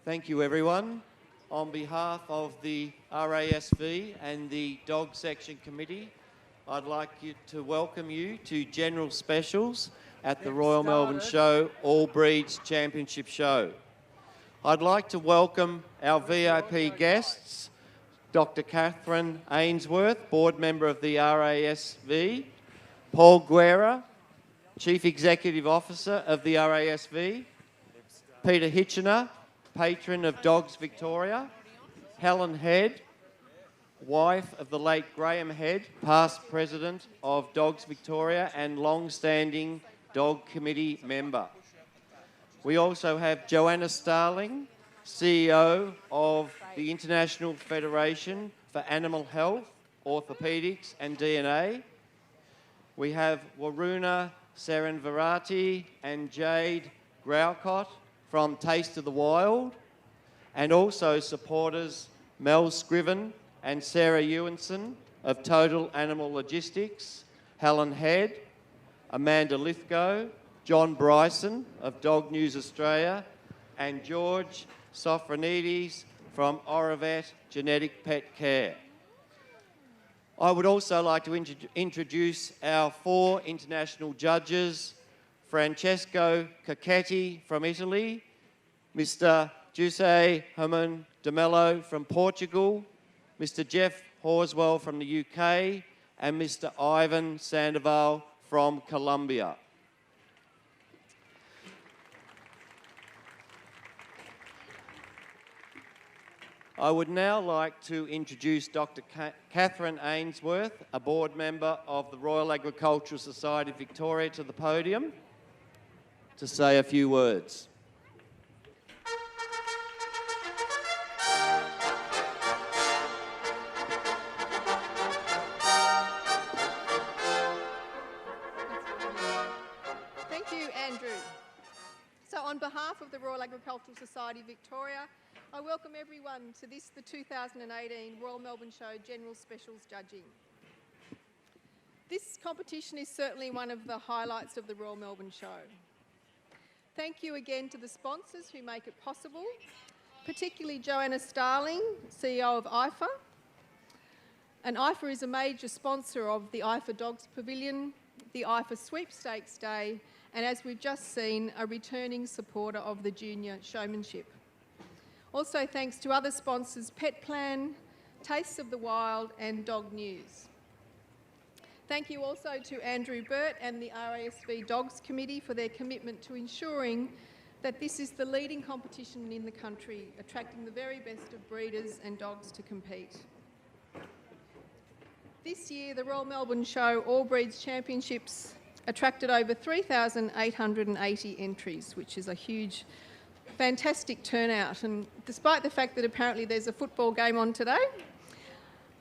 Thank you, everyone. On behalf of the RASV and the Dog Section Committee, I'd like to welcome you to General Specials at the Royal Melbourne Show All Breeds Championship Show. I'd like to welcome our VIP guests, Dr. Catherine Ainsworth, Board Member of the RASV, Paul Guerra, Chief Executive Officer of the RASV, Peter Hitchener, Patron of Dogs Victoria, Helen Head, wife of the late Graham Head, past President of Dogs Victoria and long-standing Dog Committee member. We also have Joanna Starling, CEO of the International Federation for Animal Health, Orthopaedics and DNA. We have Waruna Saranvarati and Jade Graucott from Taste of the Wild, and also supporters Mel Scriven and Sarah Ewanson of Total Animal Logistics, Helen Head, Amanda Lithgow, John Bryson of Dog News Australia, and George Sofronides from Oravet Genetic Pet Care. I would also like to introduce our 4 international judges: Francesco Cacchetti from Italy, Mr. Giuseppe Herman de Mello from Portugal, Mr. Jeff Horswell from the UK, and Mr. Ivan Sandoval from Colombia. I would now like to introduce Dr. Catherine Ainsworth, a board member of the Royal Agricultural Society of Victoria, to the podium to say a few words. Thank you, Andrew. So on behalf of the Royal Agricultural Society of Victoria, I welcome everyone to the 2018 Royal Melbourne Show General Specials Judging. This competition is certainly one of the highlights of the Royal Melbourne Show. Thank you again to the sponsors who make it possible, particularly Joanna Starling, CEO of IFA. And IFA is a major sponsor of the IFA Dogs Pavilion, the IFA Sweepstakes Day, and as we've just seen, a returning supporter of the junior showmanship. Also thanks to other sponsors, Pet Plan, Tastes of the Wild and Dog News. Thank you also to Andrew Burt and the RASV Dogs Committee for their commitment to ensuring that this is the leading competition in the country, attracting the very best of breeders and dogs to compete. This year, the Royal Melbourne Show All Breeds Championships attracted over 3,880 entries, which is a huge, fantastic turnout. And despite the fact that apparently there's a football game on today,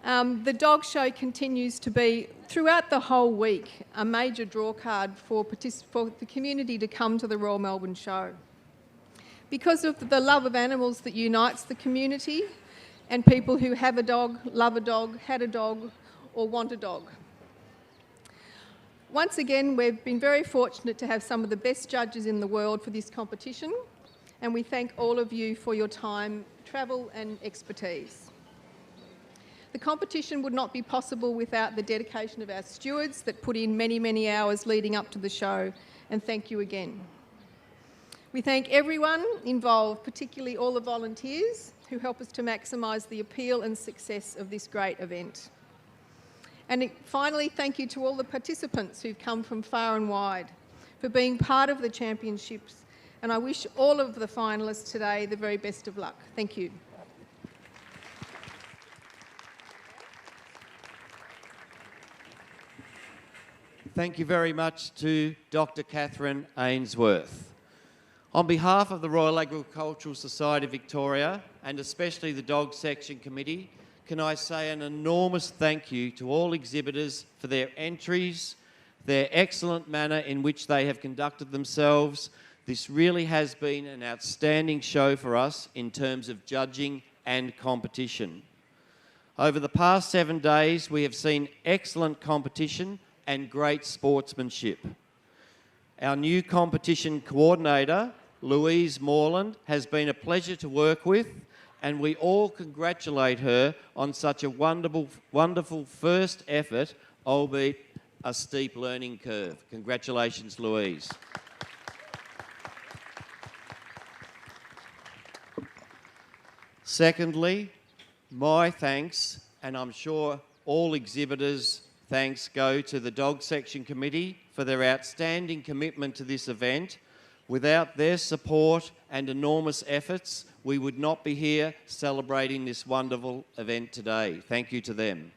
the dog show continues to be, throughout the whole week, a major draw card for the community to come to the Royal Melbourne Show. Because of the love of animals that unites the community and people who have a dog, love a dog, had a dog or want a dog. Once again, we've been very fortunate to have some of the best judges in the world for this competition, and we thank all of you for your time, travel and expertise. The competition would not be possible without the dedication of our stewards that put in many, many hours leading up to the show, and thank you again. We thank everyone involved, particularly all the volunteers who help us to maximise the appeal and success of this great event. And finally, thank you to all the participants who've come from far and wide for being part of the championships, and I wish all of the finalists today the very best of luck. Thank you. Thank you very much to Dr. Catherine Ainsworth. On behalf of the Royal Agricultural Society of Victoria, and especially the Dog Section Committee, can I say an enormous thank you to all exhibitors for their entries, their excellent manner in which they have conducted themselves. This really has been an outstanding show for us in terms of judging and competition. Over the past 7 days, we have seen excellent competition and great sportsmanship. Our new competition coordinator, Louise Morland, has been a pleasure to work with, and we all congratulate her on such a wonderful first effort, albeit a steep learning curve. Congratulations, Louise. Secondly, my thanks, and I'm sure all exhibitors' thanks go to the Dog Section Committee for their outstanding commitment to this event. Without their support and enormous efforts, we would not be here celebrating this wonderful event today. Thank you to them.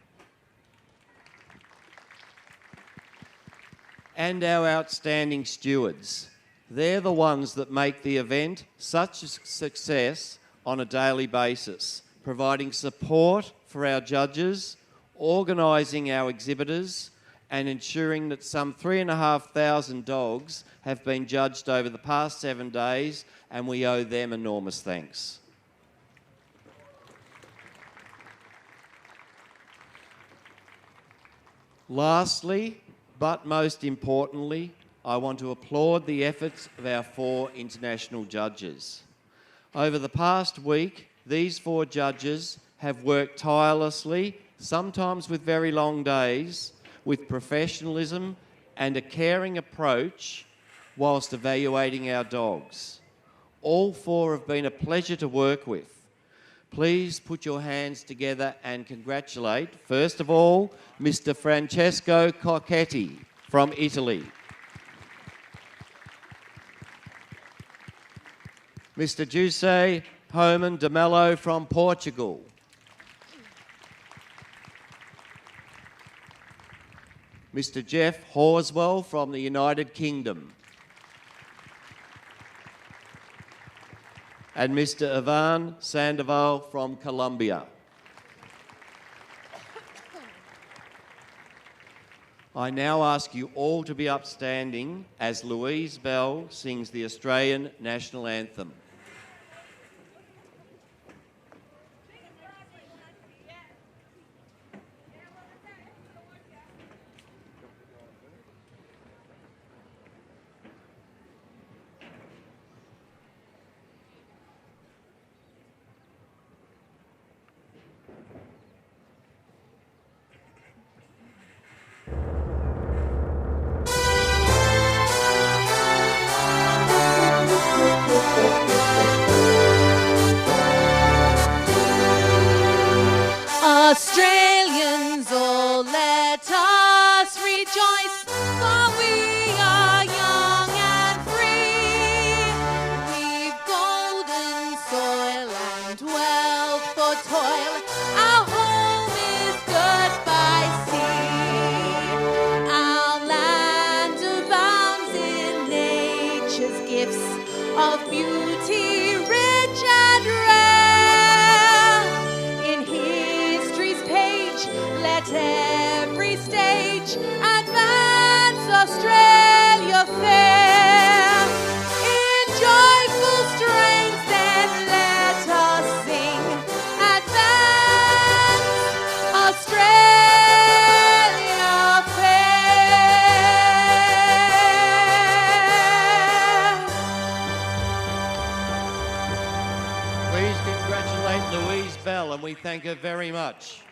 And our outstanding stewards. They're the ones that make the event such a success on a daily basis, providing support for our judges, organising our exhibitors, and ensuring that some 3,500 dogs have been judged over the past 7 days, and we owe them enormous thanks. Lastly, but most importantly, I want to applaud the efforts of our 4 international judges. Over the past week, these 4 judges have worked tirelessly, sometimes with very long days, with professionalism and a caring approach whilst evaluating our dogs. All 4 have been a pleasure to work with. Please put your hands together and congratulate, first of all, Mr. Francesco Cocchetti from Italy. Mr. Jose Homan de Mello from Portugal. Mr. Jeff Horswell from the United Kingdom. And Mr. Ivan Sandoval from Colombia. I now ask you all to be upstanding as Louise Bell sings the Australian National Anthem. Australians, all let us rejoice, for we are young and free. We've golden soil and wealth for toil, our home is good by sea. Our land abounds in nature's gifts of beauty, rich and rare. In history's page, let every stage advance Australia fair. In joyful strains then let us sing, advance Australia fair. Please congratulate Louise Bell, and we thank her very much.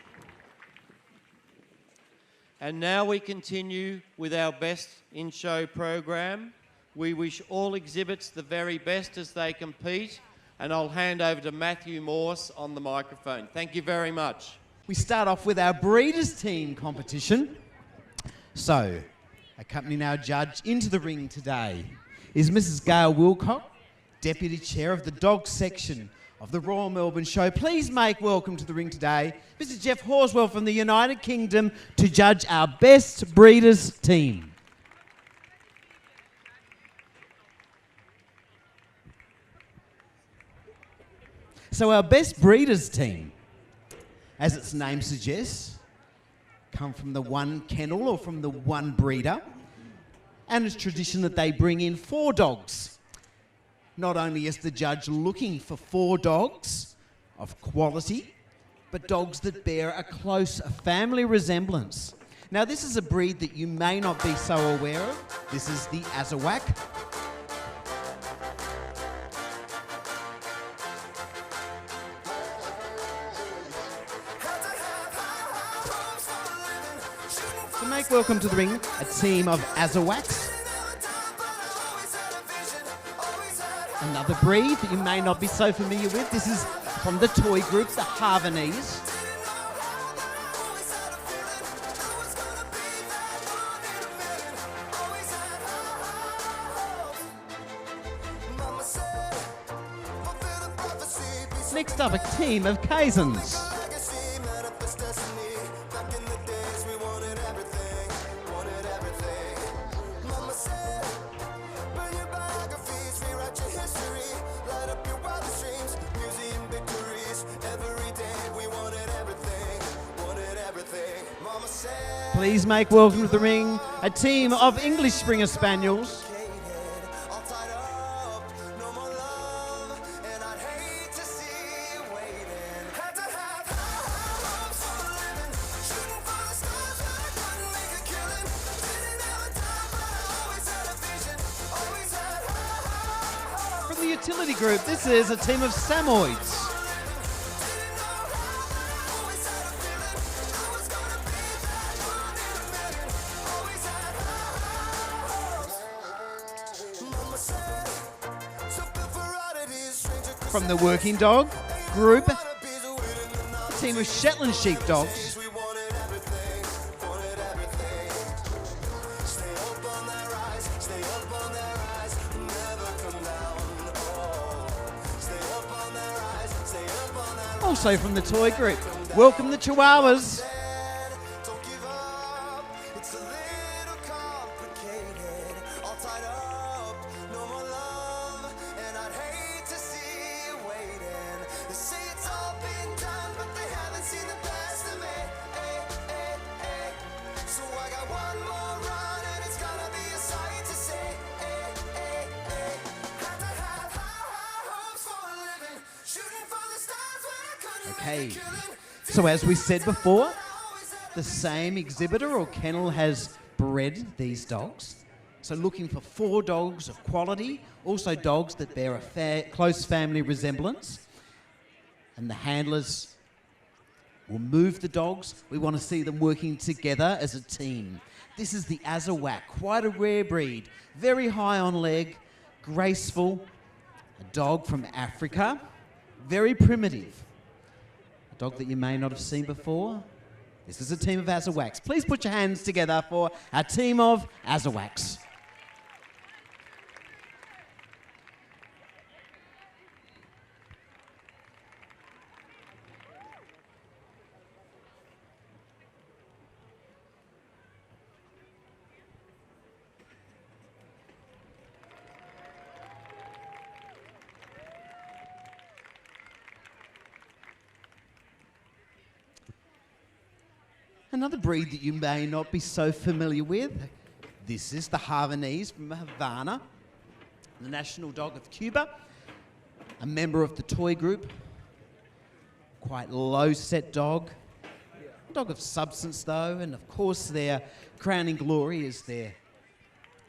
And now we continue with our Best in Show program. We wish all exhibits the very best as they compete, and I'll hand over to Matthew Morse on the microphone. Thank you very much. We start off with our Breeders' Team competition. So, accompanying our judge into the ring today is Mrs. Gail Wilcock, Deputy Chair of the Dog Section of the Royal Melbourne Show. Please make welcome to the ring today Mr. Jeff Horswell from the United Kingdom to judge our Best Breeders' Team. So our Best Breeders' Team, as its name suggests, come from the one kennel or from the one breeder, and it's tradition that they bring in 4 dogs. Not only is the judge looking for 4 dogs of quality, but dogs that bear a close family resemblance. Now, this is a breed that you may not be so aware of. This is the Azawak. So make welcome to the ring a team of Azawaks. Another breed that you may not be so familiar with. This is from the toy group, the Havanese. Next up, a team of Kaisans. Please make welcome to the ring a team of English Springer Spaniels. From the utility group, this is a team of Samoyeds. From the working dog group, a team of Shetland sheepdogs. Also from the toy group, welcome the Chihuahuas. Okay, so as we said before, the same exhibitor or kennel has bred these dogs. So looking for 4 dogs of quality, also dogs that bear a close family resemblance. And the handlers will move the dogs. We want to see them working together as a team. This is the Azawak, quite a rare breed, very high on leg, graceful, a dog from Africa, very primitive. A dog that you may not have seen before. This is a team of Azawaks. Please put your hands together for our team of Azawaks. Another breed that you may not be so familiar with. This is the Havanese from Havana, the national dog of Cuba, a member of the toy group. Quite low-set dog. Dog of substance, though, and of course their crowning glory is their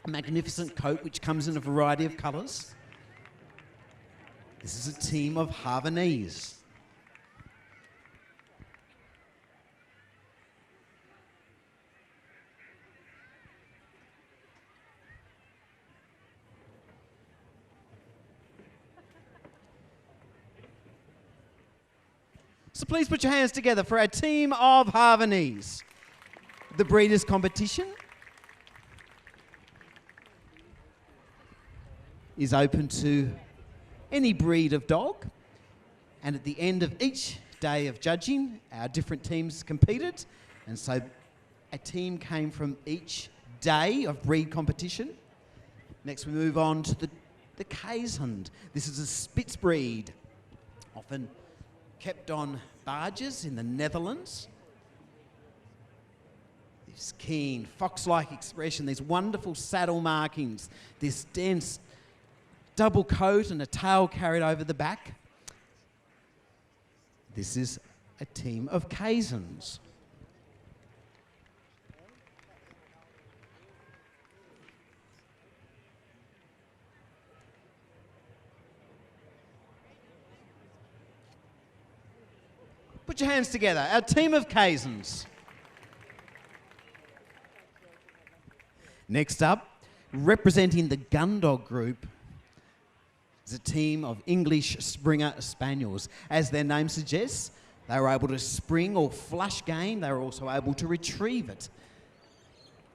magnificent coat, which comes in a variety of colours. This is a team of Havanese. So please put your hands together for our team of Havanese. The breeders' competition is open to any breed of dog. And at the end of each day of judging, our different teams competed. And so a team came from each day of breed competition. Next we move on to the Kaishund. This is a Spitz breed, often kept on barges in the Netherlands. This keen, fox-like expression, these wonderful saddle markings, this dense double coat and a tail carried over the back. This is a team of Kaisans. Put your hands together. Our team of Kaisans. Next up, representing the gun dog group, is a team of English Springer Spaniels. As their name suggests, they were able to spring or flush game. They were also able to retrieve it.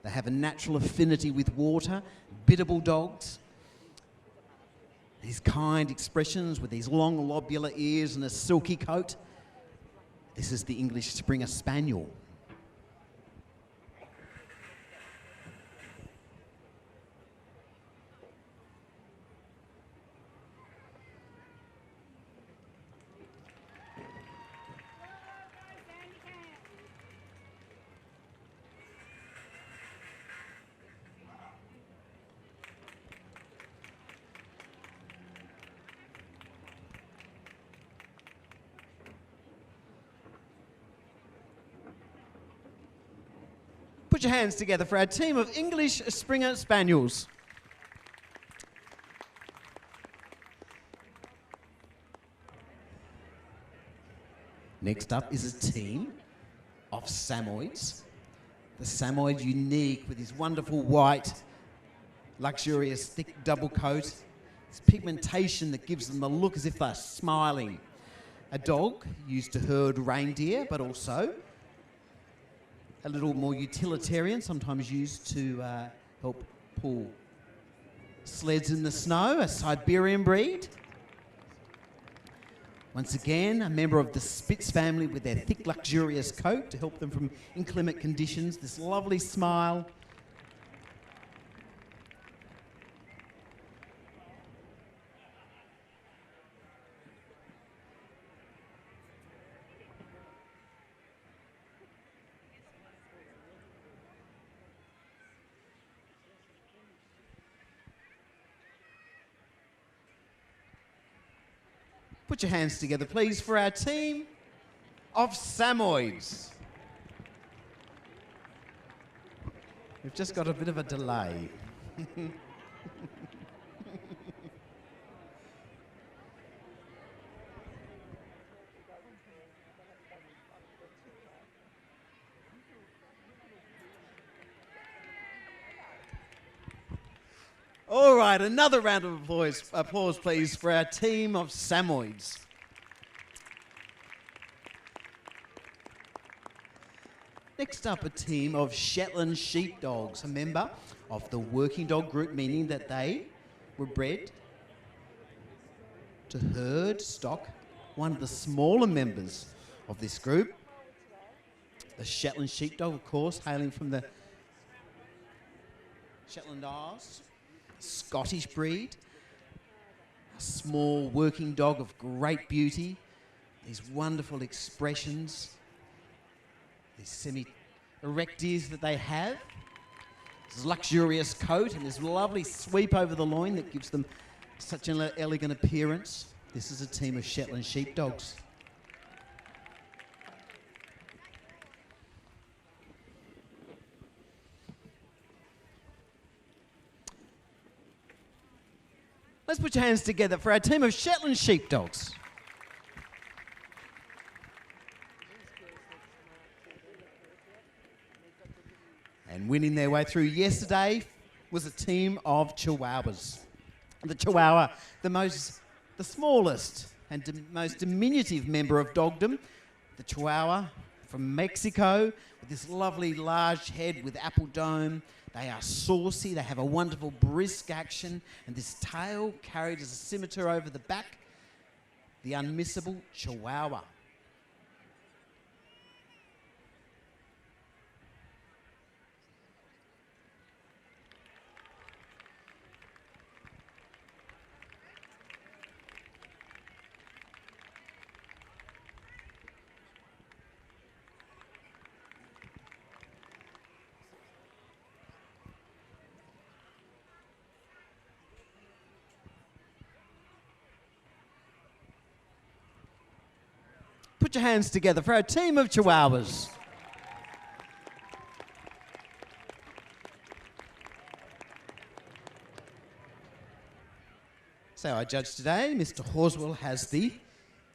They have a natural affinity with water, biddable dogs. These kind expressions with these long lobular ears and a silky coat. This is the English Springer Spaniel. Put your hands together for our team of English Springer Spaniels. Next up is a team of Samoyeds. The Samoyed unique with his wonderful white, luxurious, thick double coat. It's pigmentation that gives them a look as if they're smiling. A dog used to herd reindeer, but also a little more utilitarian, sometimes used to help pull sleds in the snow, a Siberian breed. Once again, a member of the Spitz family with their thick, luxurious coat to help them from inclement conditions. This lovely smile. Put your hands together, please, for our team of Samoyeds. We've just got a bit of a delay. All right, another round of applause, please, for our team of Samoyeds. Next up, a team of Shetland sheepdogs, a member of the working dog group, meaning that they were bred to herd stock, one of the smaller members of this group. The Shetland sheepdog, of course, hailing from the Shetland Isles. Scottish breed, a small working dog of great beauty, these wonderful expressions, these semi-erect ears that they have, this luxurious coat and this lovely sweep over the loin that gives them such an elegant appearance. This is a team of Shetland sheepdogs. Let's put your hands together for our team of Shetland sheepdogs. And winning their way through yesterday was a team of Chihuahuas. The Chihuahua, the smallest and most diminutive member of dogdom. The Chihuahua from Mexico with this lovely large head with apple dome. They are saucy, they have a wonderful brisk action, and this tail carried as a scimitar over the back, the unmissable Chihuahua. Put your hands together for our team of Chihuahuas. So our judge today, Mr. Horswell, has the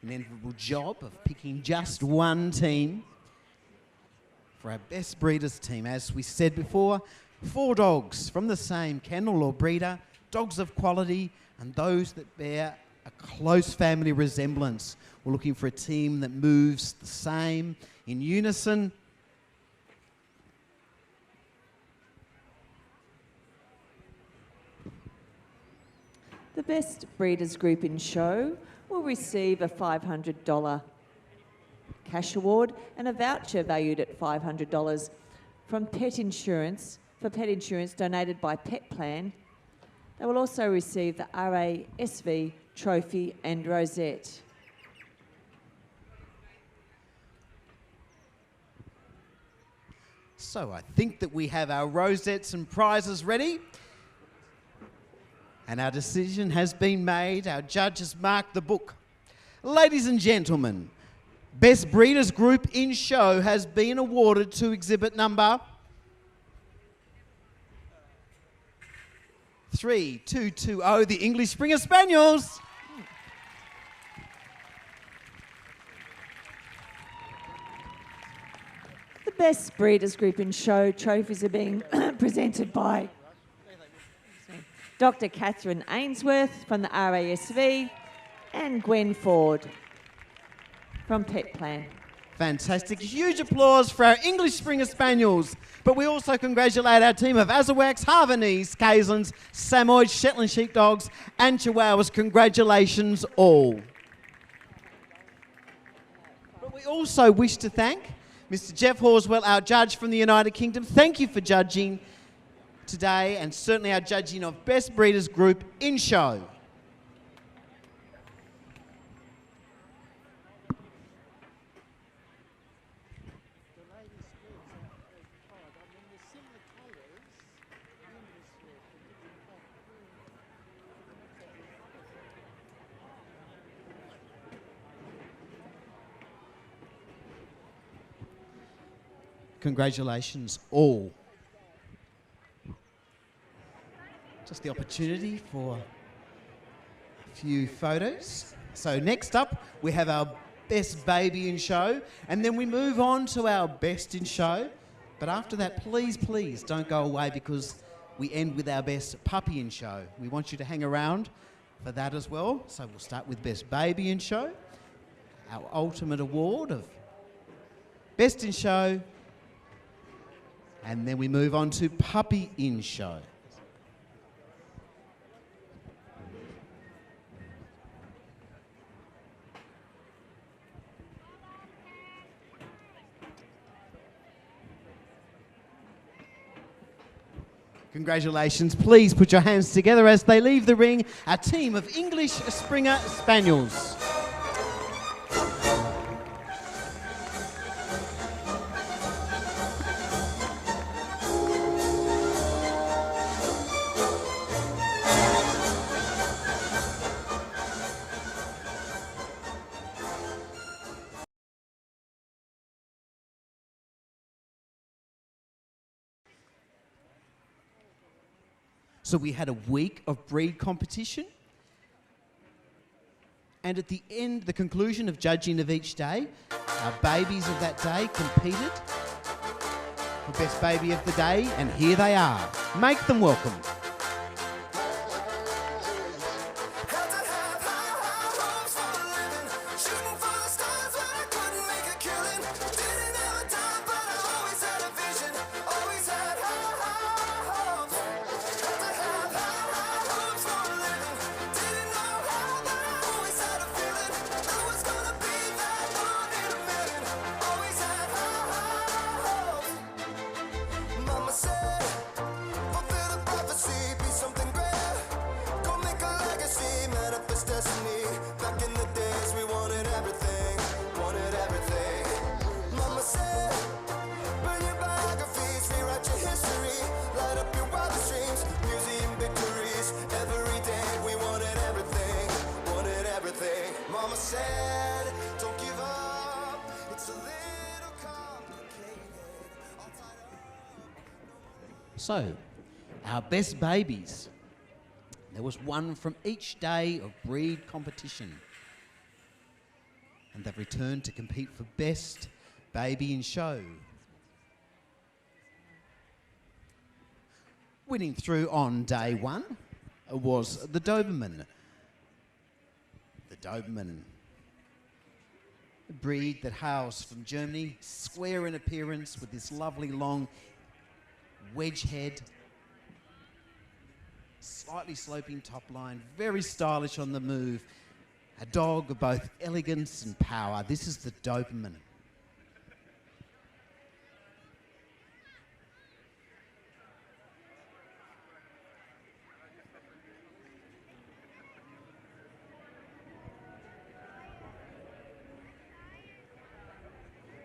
inevitable job of picking just one team for our best breeders team. As we said before, 4 dogs from the same kennel or breeder, dogs of quality and those that bear a close family resemblance. We're looking for a team that moves the same, in unison. The best breeders group in show will receive a $500 cash award and a voucher valued at $500 from pet insurance donated by Pet Plan. They will also receive the RASV trophy and rosette. So I think that we have our rosettes and prizes ready. And our decision has been made. Our judges marked the book. Ladies and gentlemen, Best Breeders Group in Show has been awarded to exhibit number 3220, the English Springer Spaniels. The Best Breeders Group in Show trophies are being presented by Dr. Catherine Ainsworth from the RASV and Gwen Ford from Pet Plan. Fantastic. Huge applause for our English Springer Spaniels. But we also congratulate our team of Azawaks, Havanese, Kazans, Samoyeds, Shetland Sheepdogs and Chihuahuas. Congratulations all. But we also wish to thank Mr. Jeff Horswell, our judge from the United Kingdom. Thank you for judging today, and certainly our judging of Best Breeders Group in Show. Congratulations all. Just the opportunity for a few photos. So next up, we have our Best Baby in Show, and then we move on to our Best in Show. But after that, please, please don't go away, because we end with our Best Puppy in Show. We want you to hang around for that as well. So we'll start with Best Baby in Show, our ultimate award of Best in Show, and then we move on to Puppy in Show. Congratulations. Please put your hands together as they leave the ring, a team of English Springer Spaniels. So we had a week of breed competition, and at the end, the conclusion of judging of each day, our babies of that day competed for Best Baby of the Day, and here they are. Make them welcome. So, our best babies. There was one from each day of breed competition. And they've returned to compete for Best Baby in Show. Winning through on day one was the Doberman. The Doberman, a breed that hails from Germany, square in appearance with this lovely long wedge head, slightly sloping top line, very stylish on the move. A dog of both elegance and power. This is the Doberman.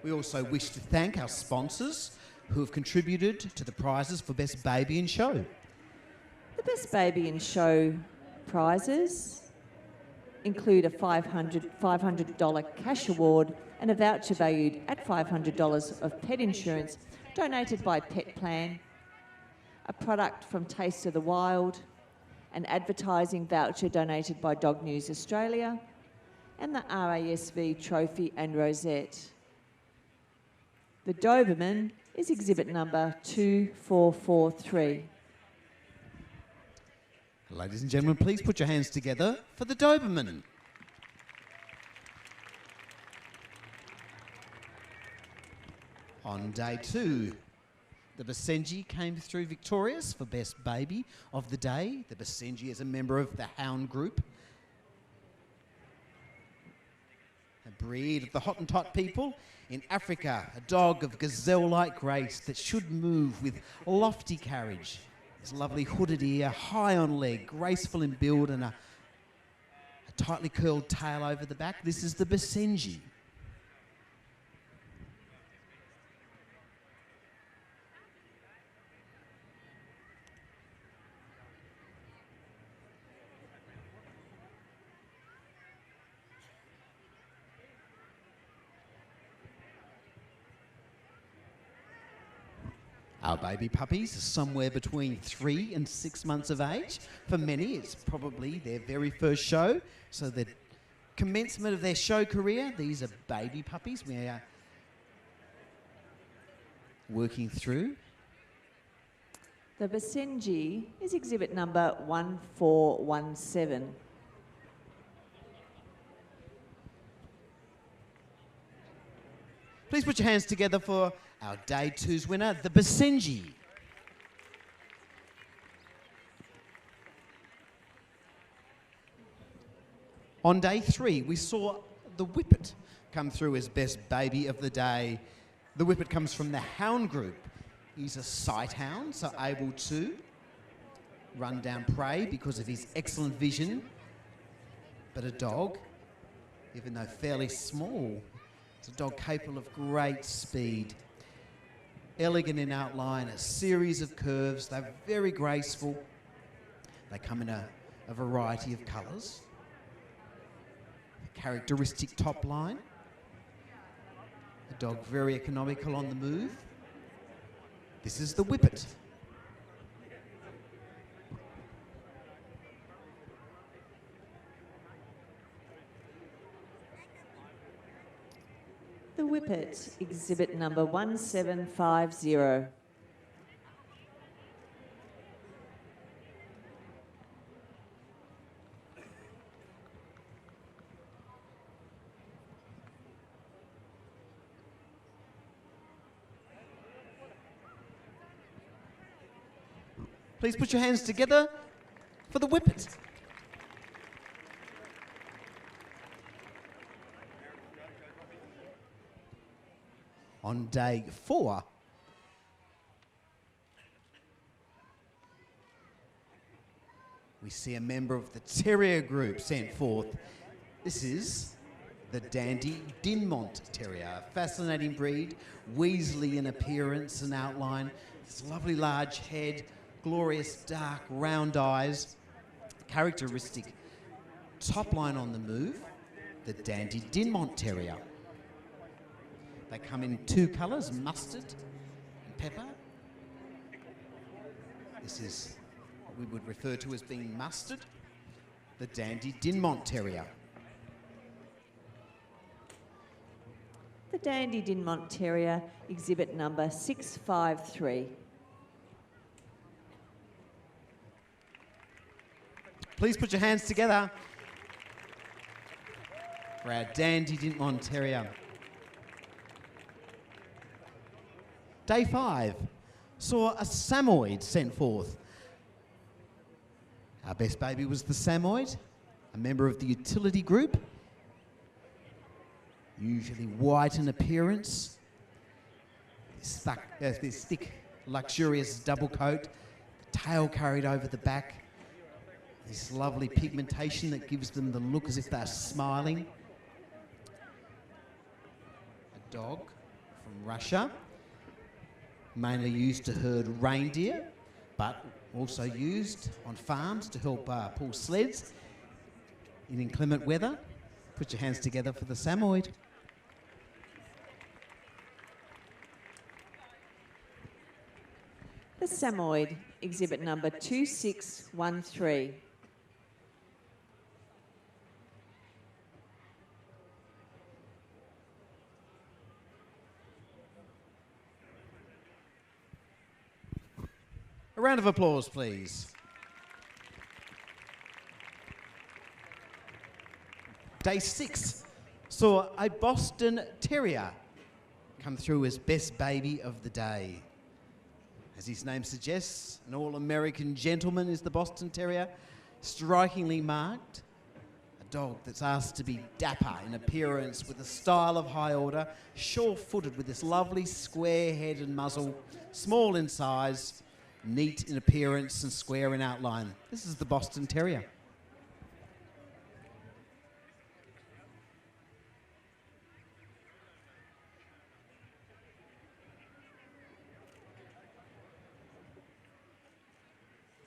We also wish to thank our sponsors who have contributed to the prizes for Best Baby in Show. The Best Baby in Show prizes include a $500 cash award and a voucher valued at $500 of pet insurance donated by Pet Plan, a product from Taste of the Wild, an advertising voucher donated by Dog News Australia, and the RASV trophy and rosette. The Doberman is exhibit number 2443. Ladies and gentlemen, please put your hands together for the Doberman. On day two, the Basenji came through victorious for Best Baby of the Day. The Basenji is a member of the Hound Group, a breed of the Hottentot people in Africa, a dog of gazelle-like grace that should move with lofty carriage. His lovely hooded ear, high on leg, graceful in build, and a tightly curled tail over the back. This is the Basenji. Our baby puppies are somewhere between 3 and 6 months of age. For many, it's probably their very first show. So the commencement of their show career, these are baby puppies we are working through. The Basenji is exhibit number 1417. Please put your hands together for our day two's winner, the Basenji. On day three, we saw the Whippet come through as Best Baby of the Day. The Whippet comes from the Hound Group. He's a sight hound, so able to run down prey because of his excellent vision. But a dog, even though fairly small, it's a dog capable of great speed. Elegant in outline, a series of curves. They're very graceful. They come in a variety of colours. Characteristic top line. A dog very economical on the move. This is the Whippet. The Whippet, exhibit number 1750. Please put your hands together for the Whippet. On day four, we see a member of the Terrier group sent forth. This is the Dandy Dinmont Terrier, a fascinating breed, weaselly in appearance and outline. This lovely large head, glorious dark round eyes, characteristic top line on the move, the Dandy Dinmont Terrier. They come in two colours, mustard and pepper. This is what we would refer to as being mustard, the Dandy Dinmont Terrier. The Dandy Dinmont Terrier, exhibit number 653. Please put your hands together for our Dandy Dinmont Terrier. Day 5 saw a Samoyed sent forth. Our best baby was the Samoyed, a member of the utility group, usually white in appearance. This thick, luxurious double coat, the tail carried over the back, this lovely pigmentation that gives them the look as if they're smiling. A dog from Russia, mainly used to herd reindeer, but also used on farms to help pull sleds in inclement weather. Put your hands together for the Samoyed. The Samoyed, exhibit number 2613. A round of applause, please. Day 6 saw a Boston Terrier come through as best baby of the day. As his name suggests, an all-American gentleman is the Boston Terrier, strikingly marked. A dog that's asked to be dapper in appearance with a style of high order, sure-footed with this lovely square head and muzzle, small in size, neat in appearance and square in outline. This is the Boston Terrier.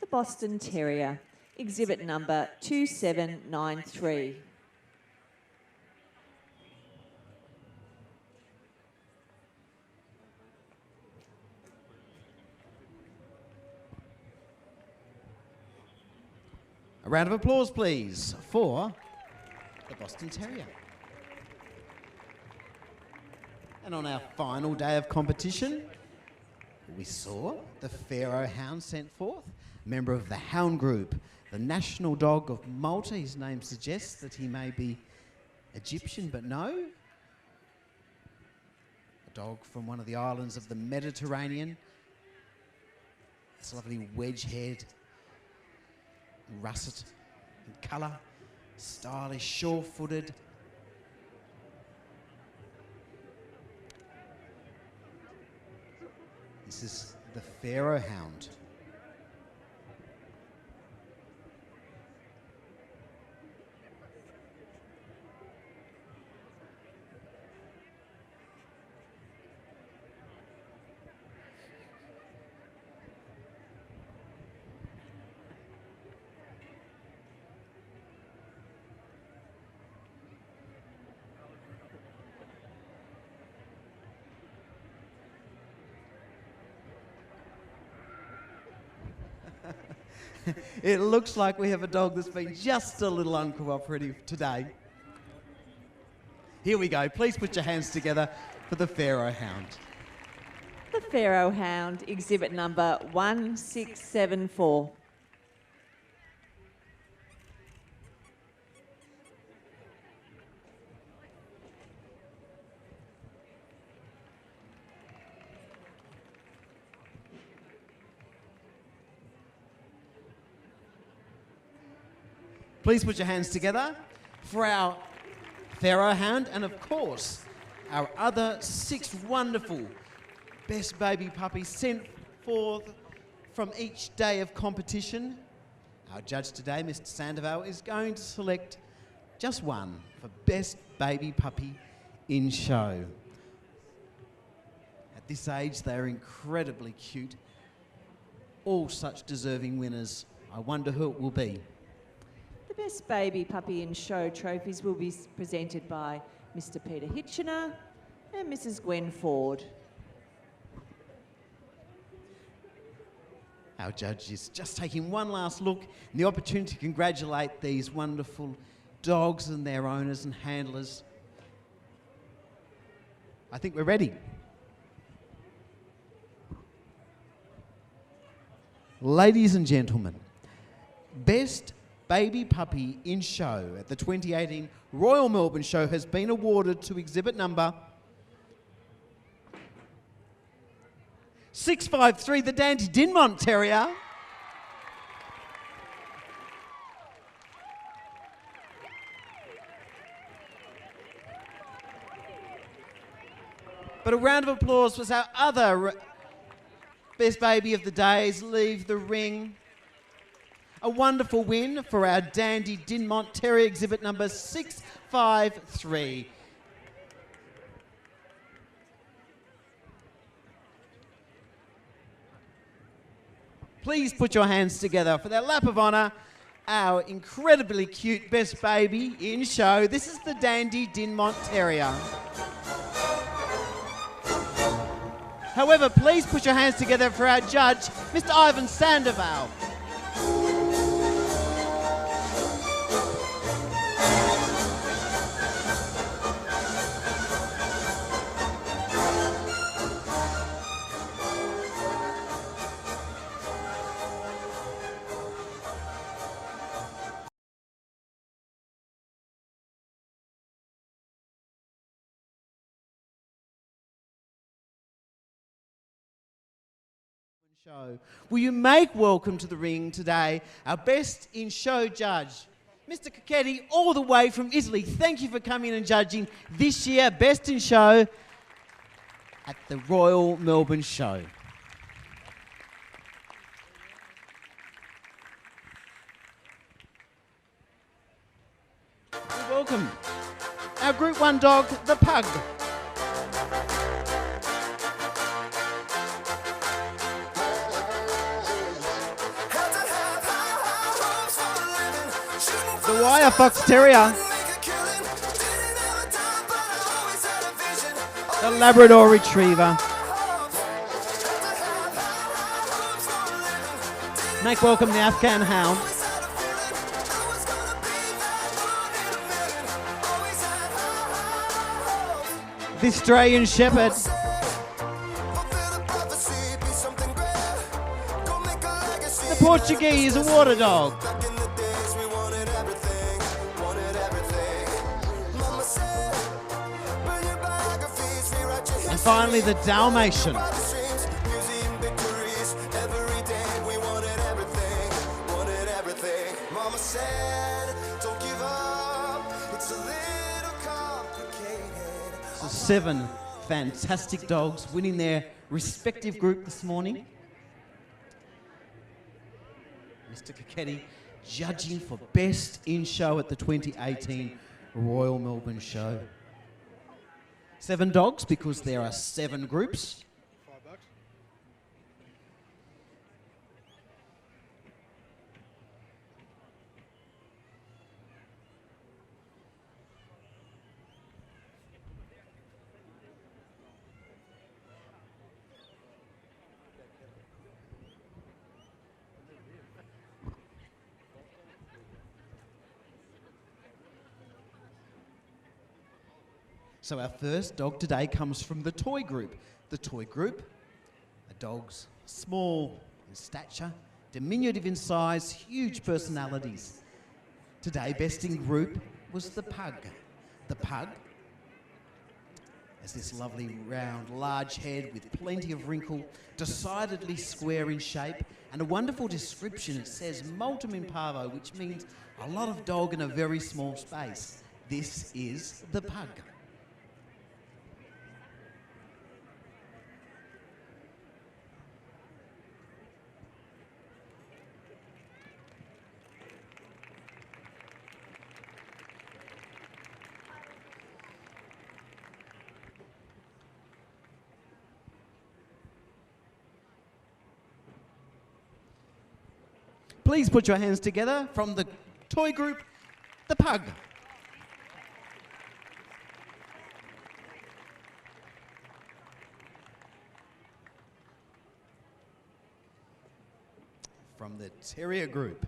The Boston Terrier, exhibit number 2793. A round of applause, please, for the Boston Terrier. And on our final day of competition, we saw the Pharaoh Hound sent forth, member of the Hound Group, the national dog of Malta. His name suggests that he may be Egyptian, but no. A dog from one of the islands of the Mediterranean. This lovely wedge head, russet in colour, stylish, sure-footed. This is the Pharaoh Hound. It looks like we have a dog that's been just a little uncooperative today. Here we go. Please put your hands together for the Pharaoh Hound. The Pharaoh Hound, exhibit number 1674. Please put your hands together for our Pharaoh Hound and, of course, our other 6 wonderful best baby puppies sent forth from each day of competition. Our judge today, Mr. Sandoval, is going to select just one for best baby puppy in show. At this age, they are incredibly cute. All such deserving winners. I wonder who it will be. The Best Baby Puppy in Show trophies will be presented by Mr. Peter Hitchener and Mrs. Gwen Ford. Our judge is just taking one last look and the opportunity to congratulate these wonderful dogs and their owners and handlers. I think we're ready. Ladies and gentlemen, Best baby puppy in show at the 2018 Royal Melbourne Show has been awarded to exhibit number 653, the Dandy Dinmont Terrier. But a round of applause was our other best baby of the days, Leave the Ring. A wonderful win for our Dandy Dinmont Terrier, exhibit number 653. Please put your hands together for that lap of honour, our incredibly cute best baby in show. This is the Dandy Dinmont Terrier. However, please put your hands together for our judge, Mr. Ivan Sandoval. Show. Will you make welcome to the ring today our best in show judge, Mr. Cacchetti, all the way from Italy. Thank you for coming and judging this year best in show at the Royal Melbourne Show. We welcome our Group 1 dog, the Pug. The Wire Fox Terrier. The Labrador Retriever. Make welcome the Afghan Hound. The Australian Shepherd. The Portuguese Water Dog. And finally, the Dalmatian. So 7 fantastic dogs winning their respective group this morning. Mr. Cacchetti judging for Best in Show at the 2018 Royal Melbourne Show. 7 dogs because there are 7 groups. So our first dog today comes from the toy group. The toy group are dogs small in stature, diminutive in size, huge personalities. Today, best in group was the Pug. The Pug has this lovely round, large head with plenty of wrinkle, decidedly square in shape, and a wonderful description. It says multum in parvo, which means a lot of dog in a very small space. This is the Pug. Please put your hands together from the toy group, the Pug. From the Terrier group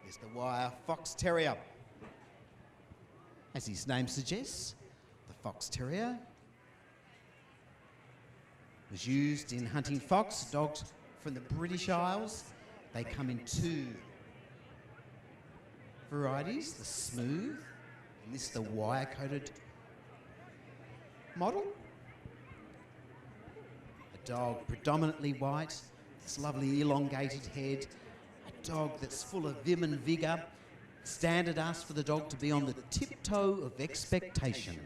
is the Wire Fox Terrier. As his name suggests, the Fox Terrier was used in hunting fox, dogs from the British Isles. They come in 2 varieties, the smooth, and this the wire-coated model. A dog predominantly white, this lovely elongated head, a dog that's full of vim and vigour. Standard asks for the dog to be on the tiptoe of expectation.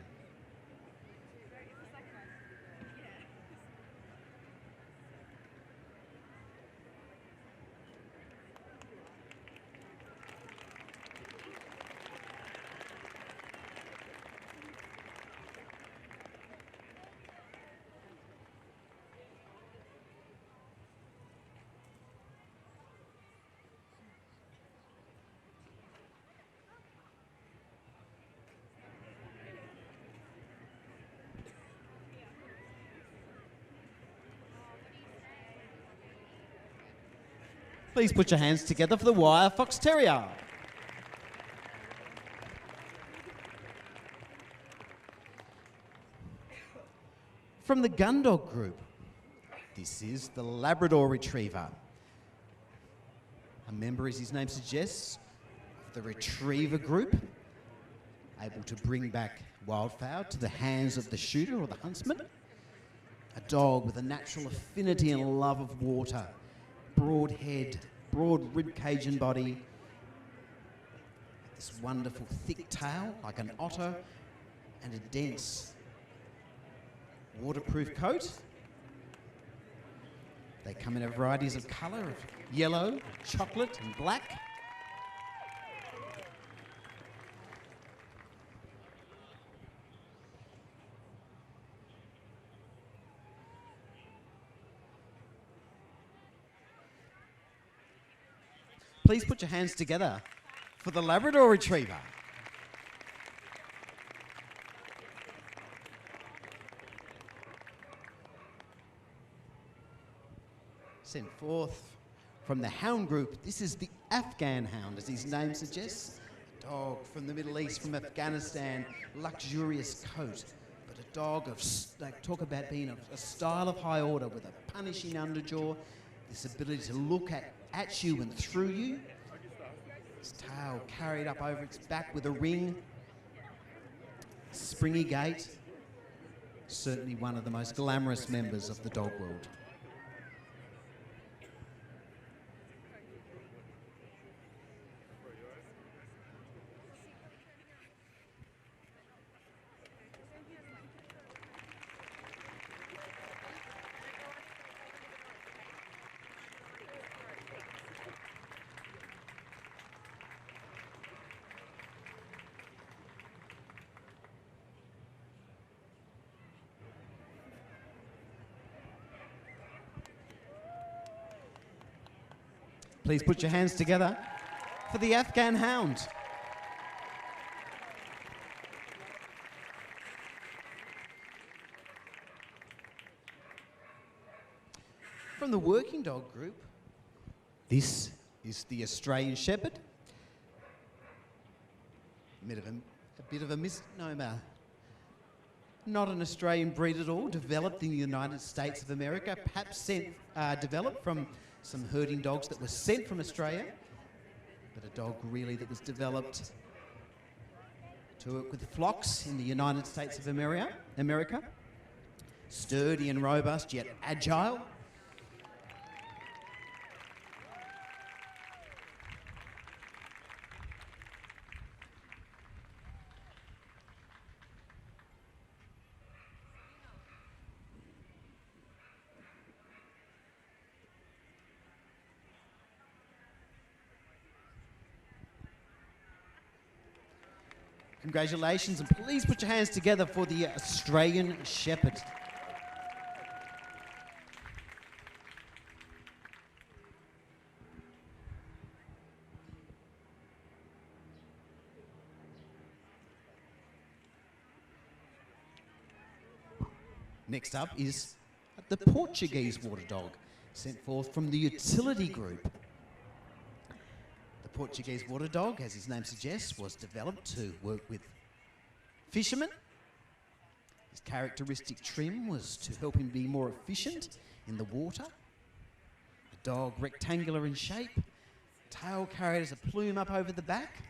Please put your hands together for the Wire Fox Terrier. From the Gun Dog group, this is the Labrador Retriever. A member, as his name suggests, of the Retriever group, able to bring back wildfowl to the hands of the shooter or the huntsman. A dog with a natural affinity and love of water. Broad head, broad rib cage and body, this wonderful thick tail like an otter, and a dense waterproof coat. They come in varieties of colour of yellow, chocolate and black. Please put your hands together for the Labrador Retriever. Sent forth from the Hound group, this is the Afghan Hound, as his name suggests. A dog from the Middle East, from Afghanistan, luxurious coat, but a dog of, talk about being a style of high order with a punishing underjaw, this ability to look at you and through you. Its tail carried up over its back with a ring. Springy gait. Certainly one of the most glamorous members of the dog world. Please put your hands together for the Afghan Hound. From the Working Dog group, this is the Australian Shepherd. A bit of a misnomer. Not an Australian breed at all, developed in the United States of America, perhaps developed from some herding dogs that were sent from Australia, but a dog really that was developed to work with flocks in the United States of America. Sturdy and robust, yet agile. Congratulations, and please put your hands together for the Australian Shepherd. Next up is the Portuguese Water Dog, sent forth from the Utility Group. The Portuguese Water Dog, as his name suggests, was developed to work with fishermen. His characteristic trim was to help him be more efficient in the water. The dog rectangular in shape, tail carried as a plume up over the back.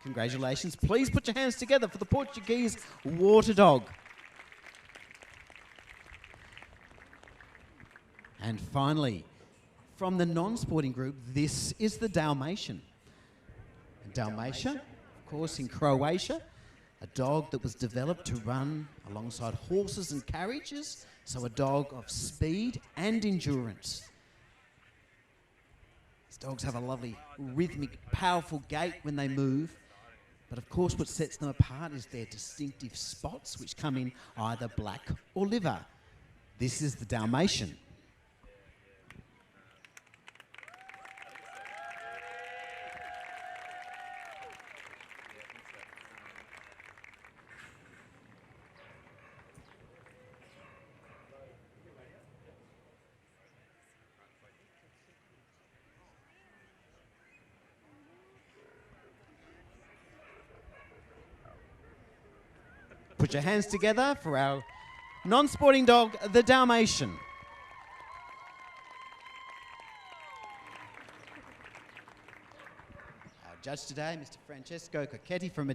Congratulations. Please put your hands together for the Portuguese water dog. And finally, from the non-sporting group, this is the Dalmatian. Dalmatia, of course, in Croatia, a dog that was developed to run alongside horses and carriages, so a dog of speed and endurance. These dogs have a lovely, rhythmic, powerful gait when they move, but of course what sets them apart is their distinctive spots, which come in either black or liver. This is the Dalmatian. Put your hands together for our non-sporting dog, the Dalmatian. Our judge today, Mr. Francesco Cocchetti from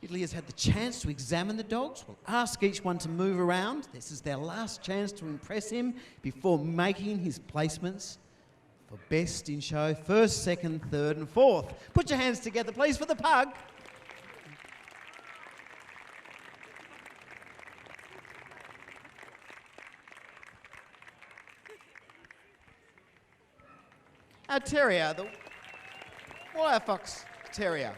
Italy, has had the chance to examine the dogs. We'll ask each one to move around. This is their last chance to impress him before making his placements for best in show, first, second, third and fourth. Put your hands together, please, for the pug. Our terrier, the wire fox terrier.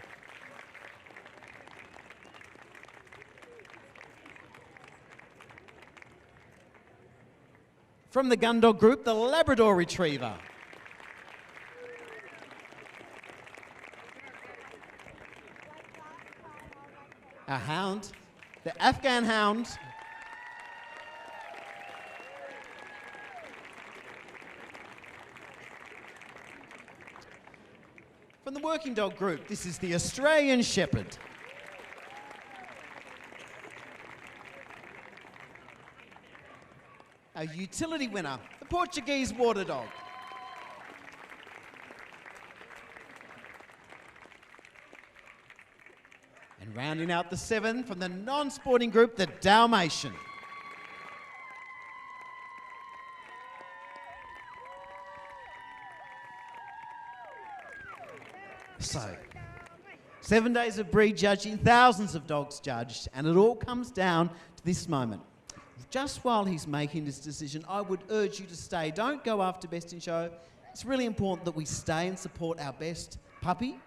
From the gun dog group, the Labrador Retriever. Our hound, the Afghan Hound. From the working dog group, this is the Australian Shepherd. Our utility winner, the Portuguese water dog. And rounding out the 7 from the non-sporting group, the Dalmatian. So, 7 days of breed judging, thousands of dogs judged, and it all comes down to this moment. Just while he's making this decision, I would urge you to stay. Don't go after Best in Show. It's really important that we stay and support our best puppy.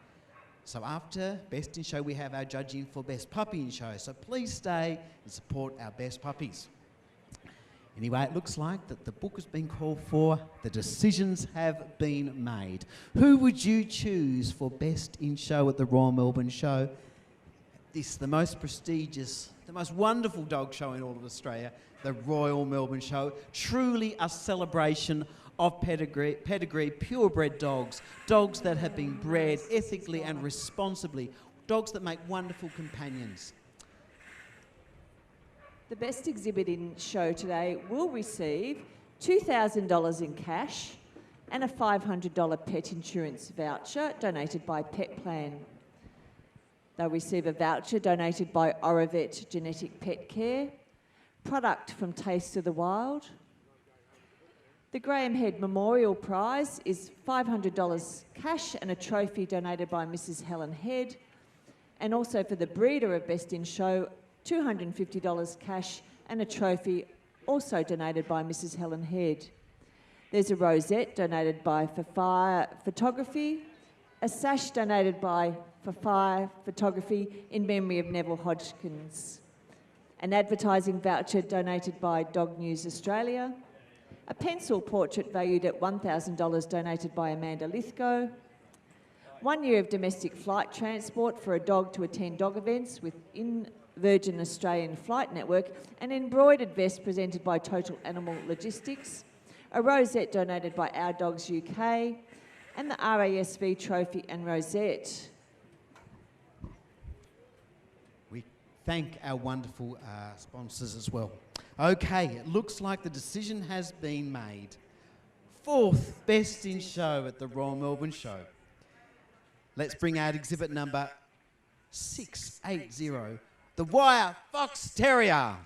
So after Best in Show, we have our judging for Best Puppy in Show. So please stay and support our best puppies. Anyway, it looks like that the book has been called for. The decisions have been made. Who would you choose for Best in Show at the Royal Melbourne Show? This, the most prestigious, the most wonderful dog show in all of Australia, the Royal Melbourne Show. Truly a celebration of pedigree, purebred dogs, dogs that have been bred ethically and responsibly, dogs that make wonderful companions. The best exhibiting show today will receive $2,000 in cash and a $500 pet insurance voucher donated by Pet Plan. They'll receive a voucher donated by Oravet Genetic Pet Care, product from Taste of the Wild. The Graham Head Memorial Prize is $500 cash and a trophy donated by Mrs. Helen Head. And also for the breeder of Best in Show, $250 cash and a trophy also donated by Mrs. Helen Head. There's a rosette donated by For Fire Photography, a sash donated by For Fire Photography in memory of Neville Hodgkins, an advertising voucher donated by Dog News Australia, a pencil portrait valued at $1,000 donated by Amanda Lithgow, 1 year of domestic flight transport for a dog to attend dog events within Virgin Australian Flight Network, an embroidered vest presented by Total Animal Logistics, a rosette donated by Our Dogs UK, and the RASV trophy and rosette. We thank our wonderful sponsors as well. Okay, it looks like the decision has been made. 4th Best in Show at the Royal Melbourne Show. Let's bring out exhibit number 680. The Wire Fox Terrier.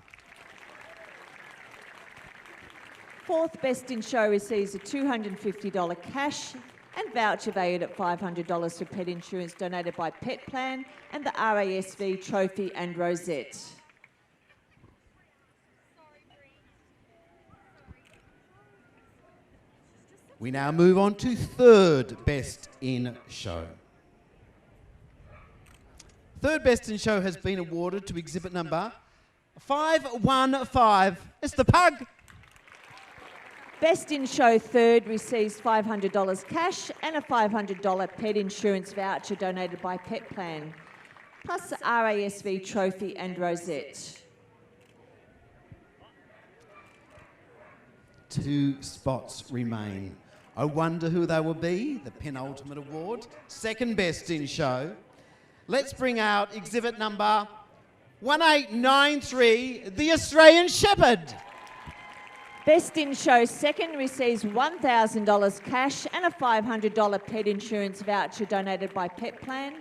Fourth Best in Show receives a $250 cash and voucher valued at $500 for pet insurance donated by Pet Plan and the RASV trophy and rosette. We now move on to third Best in Show. Third Best in Show has been awarded to exhibit number 515. It's the Pug. Best in Show third receives $500 cash and a $500 pet insurance voucher donated by Pet Plan, plus the RASV trophy and rosette. 2 spots remain. I wonder who they will be. The penultimate award. Second Best in Show. Let's bring out exhibit number 1893, the Australian Shepherd. Best in Show second receives $1,000 cash and a $500 pet insurance voucher donated by Pet Plan.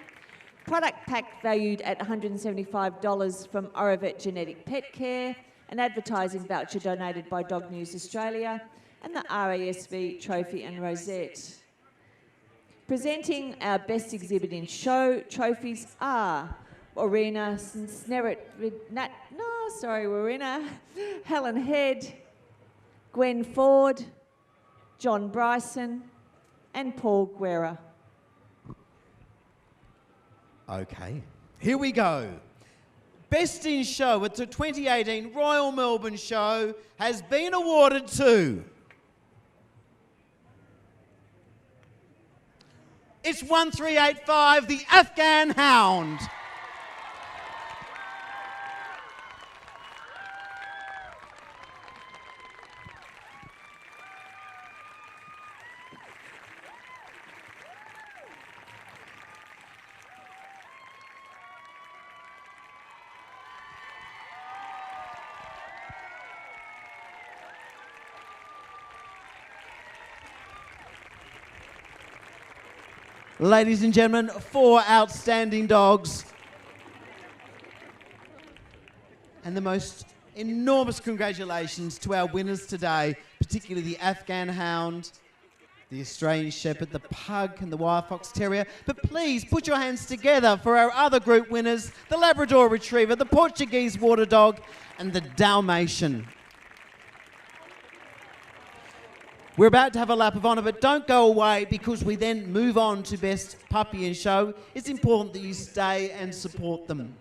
Product pack valued at $175 from Orovet Genetic Pet Care. An advertising voucher donated by Dog News Australia. And the RASV trophy and rosette. Presenting our Best Exhibit in Show trophies are Warina, Helen Head, Gwen Ford, John Bryson, and Paul Guerra. Okay, here we go. Best in Show at the 2018 Royal Melbourne Show has been awarded to... It's 1385, the Afghan Hound. Ladies and gentlemen, 4 outstanding dogs. And the most enormous congratulations to our winners today, particularly the Afghan Hound, the Australian Shepherd, the Pug and the Wire Fox Terrier. But please put your hands together for our other group winners, the Labrador Retriever, the Portuguese Water Dog and the Dalmatian. We're about to have a lap of honour, but don't go away because we then move on to Best Puppy in Show. It's important that you stay and support them.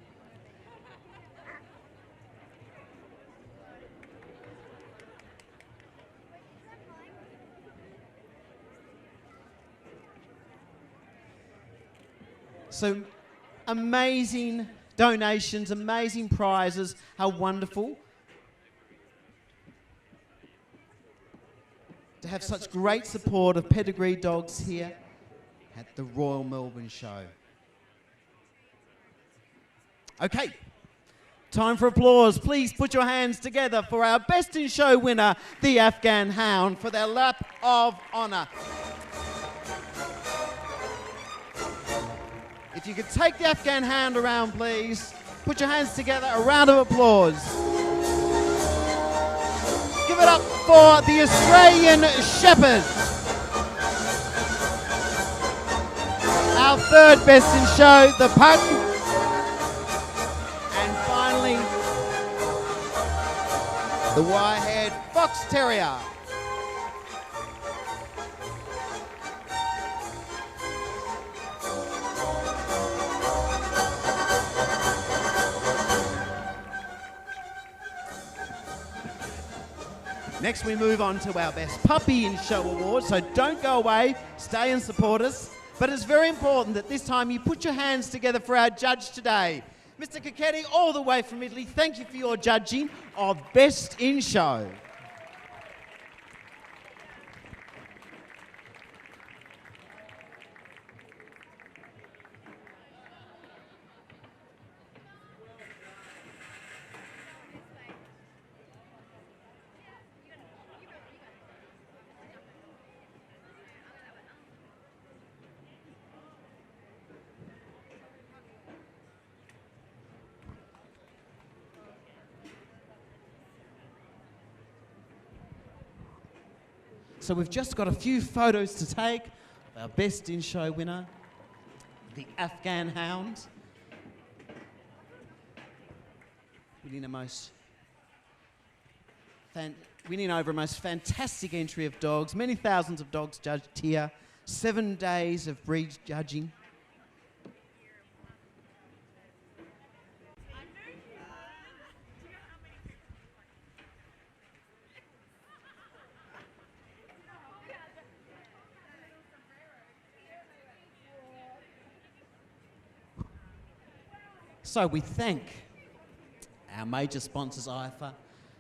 So amazing donations, amazing prizes, how wonderful. To have such great support of pedigree dogs here at the Royal Melbourne Show. Okay, time for applause. Please put your hands together for our Best in Show winner, the Afghan Hound, for their lap of honour. If you could take the Afghan Hound around, please. Put your hands together, a round of applause. Give it up for the Australian Shepherd. Our third Best in Show, the Pug. And finally, the wire-haired Fox Terrier. Next we move on to our Best Puppy in Show award, so don't go away, stay and support us. But it's very important that this time you put your hands together for our judge today. Mr. Cacchetti, all the way from Italy, thank you for your judging of Best in Show. So we've just got a few photos to take of our best in-show winner, the Afghan Hound. Winning over a most fantastic entry of dogs. Many thousands of dogs judged here. 7 days of breed judging. So we thank our major sponsors, IFA,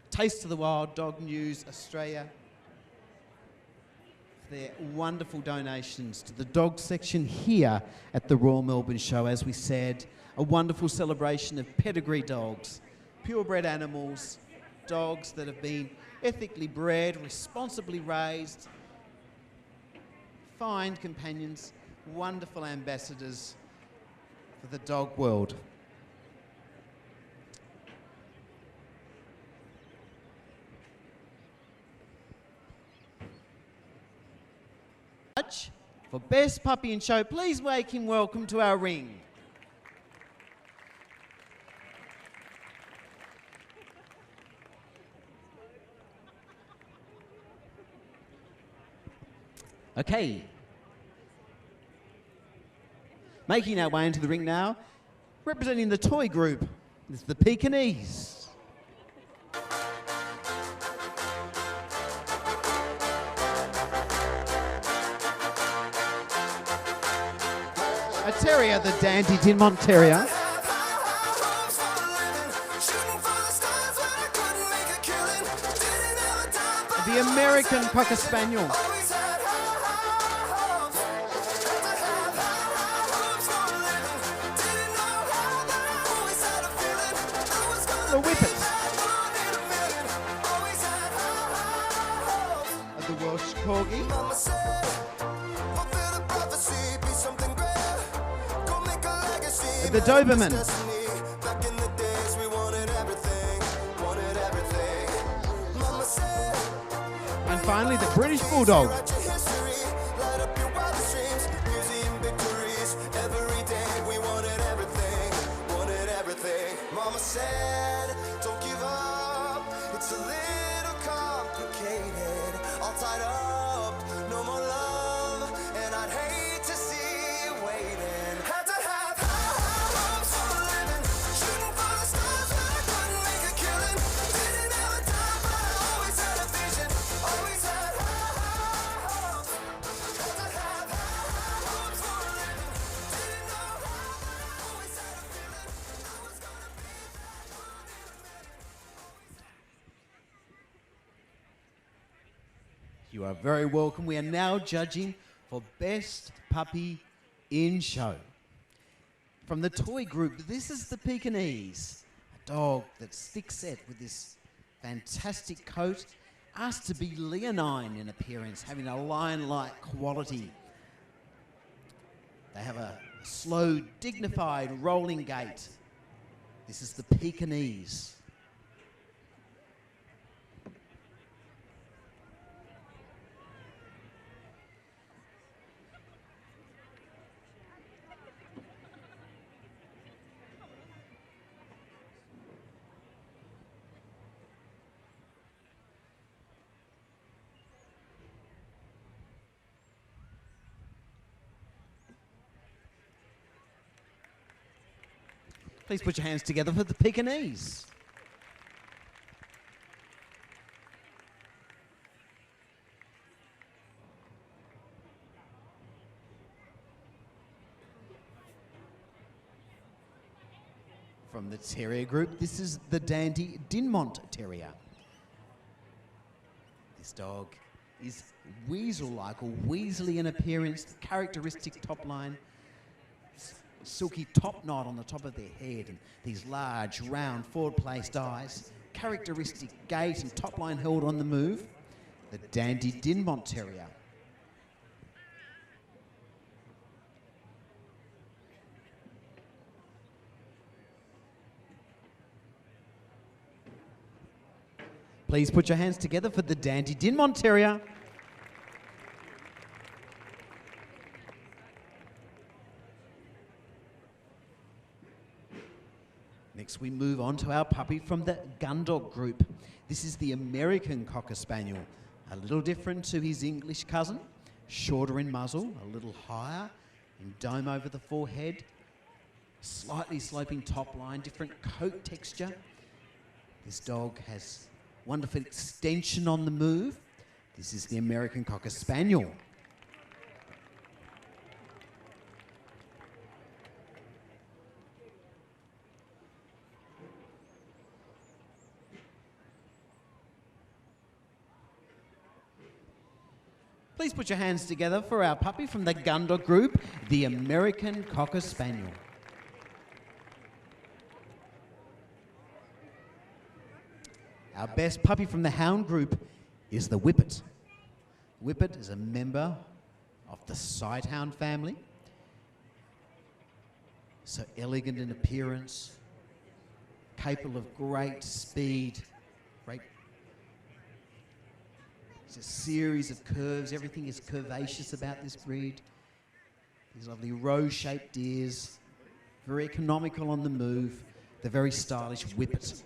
Taste of the Wild, Dog News Australia, for their wonderful donations to the dog section here at the Royal Melbourne Show. As we said, a wonderful celebration of pedigree dogs, purebred animals, dogs that have been ethically bred, responsibly raised, fine companions, wonderful ambassadors for the dog world. For Best Puppy in Show, please make him welcome to our ring. Okay. Making our way into the ring now, representing the toy group, is the Pekingese. A terrier, the Dandy Dinmont Terrier. The American Cocker Spaniel. The Whippet. The Welsh Corgi. The Doberman. And finally, the British Bulldog. Mama said, don't give up. It's a little complicated. All tied up, no more love. And I'd hate to see you waiting. Had to have high hopes for a living. Shooting for the stars, but I couldn't make a killing. Didn't have a time, but I always had a vision. Always had high hopes. Had to have high hopes for a living. Didn't know how, but I always had a feeling. I was gonna be that one in a million. You are very welcome. We are now judging for Best Puppy in Show. From the toy group, this is the Pekingese, a dog that's thick set with this fantastic coat, asked to be leonine in appearance, having a lion-like quality. They have a slow, dignified, rolling gait. This is the Pekingese. Please put your hands together for the Pekingese. From the terrier group, this is the Dandy Dinmont Terrier. This dog is weasel-like or weaselly in appearance, characteristic top line, silky top knot on the top of their head and these large, round, forward-placed eyes, characteristic gait and top line held on the move, the Dandy Dinmont Terrier. Please put your hands together for the Dandy Dinmont Terrier. Next, we move on to our puppy from the gun dog group. This is the American Cocker Spaniel, a little different to his English cousin, shorter in muzzle, a little higher in dome over the forehead, slightly sloping top line, different coat texture. This dog has wonderful extension on the move. This is the American Cocker Spaniel. Please put your hands together for our puppy from the gun dog group, the American Cocker Spaniel. Our best puppy from the hound group is the Whippet. Whippet is a member of the sighthound family. So elegant in appearance, capable of great speed, great. It's a series of curves. Everything is curvaceous about this breed. These lovely rose-shaped ears, very economical on the move. The very stylish Whippet.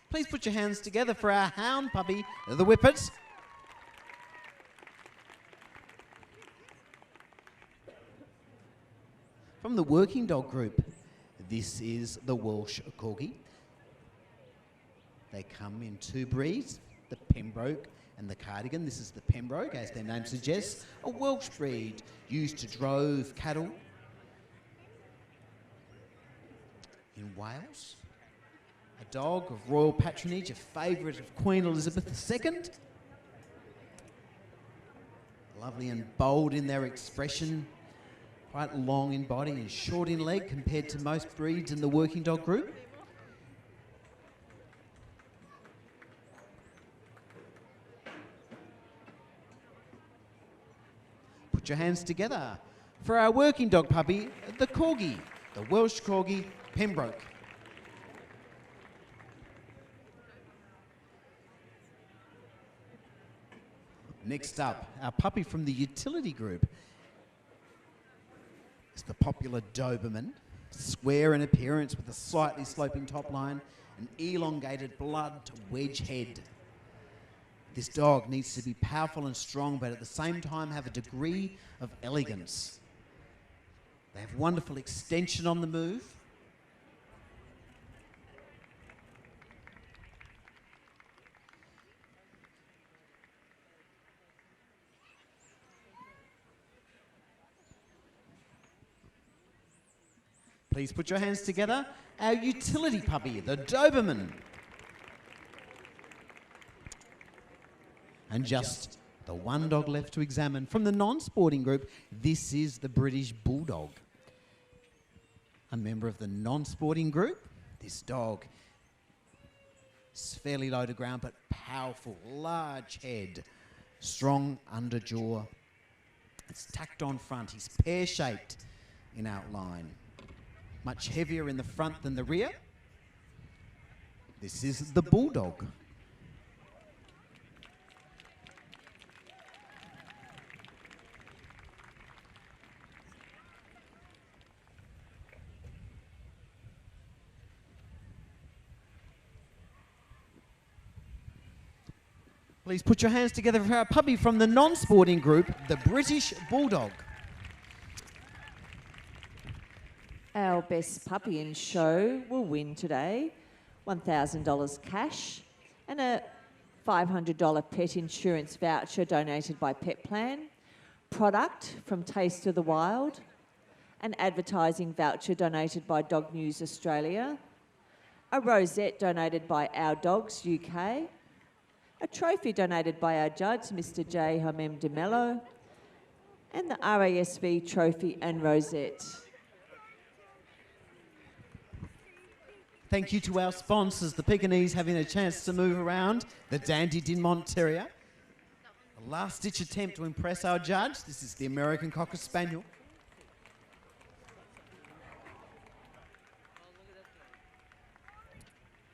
Please put your hands together for our hound puppy, the Whippet. From the working dog group, this is the Welsh Corgi. They come in two breeds, the Pembroke and the Cardigan. This is the Pembroke, as their name suggests, a Welsh breed used to drove cattle in Wales. A dog of royal patronage, a favourite of Queen Elizabeth II. Lovely and bold in their expression, quite long in body and short in leg compared to most breeds in the working dog group. Put your hands together for our working dog puppy, the Corgi, the Welsh Corgi Pembroke. Next up, our puppy from the utility group is the popular Doberman, square in appearance with a slightly sloping top line, an elongated blood to wedge head. This dog needs to be powerful and strong, but at the same time have a degree of elegance. They have wonderful extension on the move. Please put your hands together. Our utility puppy, the Doberman. And just the one dog left to examine. From the non-sporting group, this is the British Bulldog. A member of the non-sporting group, this dog is fairly low to ground, but powerful, large head, strong underjaw. It's tacked on front. He's pear-shaped in outline. Much heavier in the front than the rear. This is the Bulldog. Please put your hands together for our puppy from the non-sporting group, the British Bulldog. Our best puppy in show will win today $1,000 cash and a $500 pet insurance voucher donated by Pet Plan, product from Taste of the Wild, an advertising voucher donated by Dog News Australia, a rosette donated by Our Dogs UK, a trophy donated by our judge, Mr. J. Hamem de Mello, and the RASV trophy and rosette. Thank you to our sponsors, the Pekingese having a chance to move around, the Dandy Dinmont Terrier. A last-ditch attempt to impress our judge. This is the American Cocker Spaniel.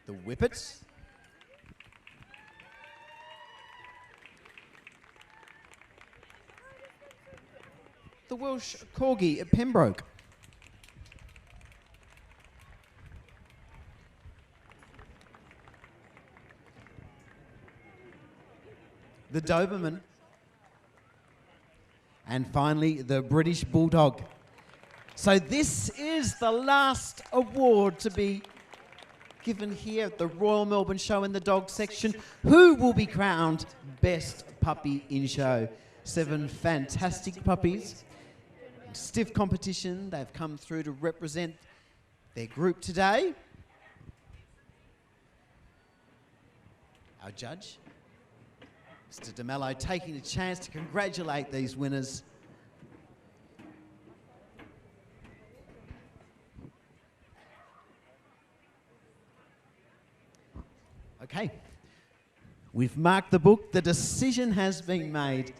The Whippets. the Welsh Corgi at Pembroke. The Doberman. And finally, the British Bulldog. So this is the last award to be given here at the Royal Melbourne Show in the dog section. Who will be crowned Best Puppy in Show? 7 fantastic puppies. Stiff competition. They've come through to represent their group today. Our judge, Mr. DeMello, taking a chance to congratulate these winners. Okay, we've marked the book. The decision has been made.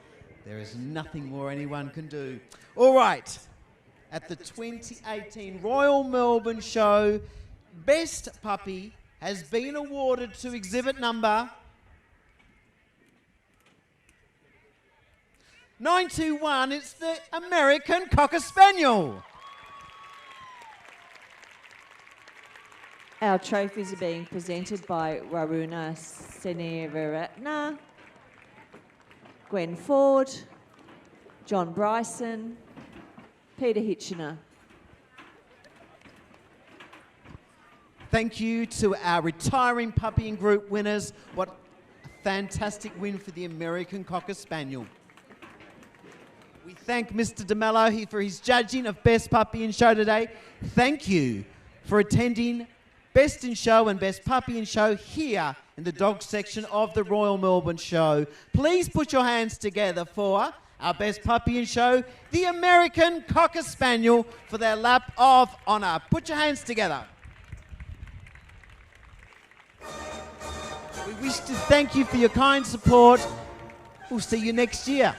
There is nothing more anyone can do. All right, at the 2018 Royal Melbourne Show, Best Puppy has been awarded to exhibit number 921. It's the American Cocker Spaniel. Our trophies are being presented by Waruna Seneviratna, Gwen Ford, John Bryson, Peter Hitchener. Thank you to our retiring puppy and group winners. What a fantastic win for the American Cocker Spaniel. We thank Mr. DeMello for his judging of Best Puppy in Show today. Thank you for attending Best in Show and Best Puppy in Show here in the dog section of the Royal Melbourne Show. Please put your hands together for our Best Puppy in Show, the American Cocker Spaniel, for their lap of honour. Put your hands together. We wish to thank you for your kind support. We'll see you next year.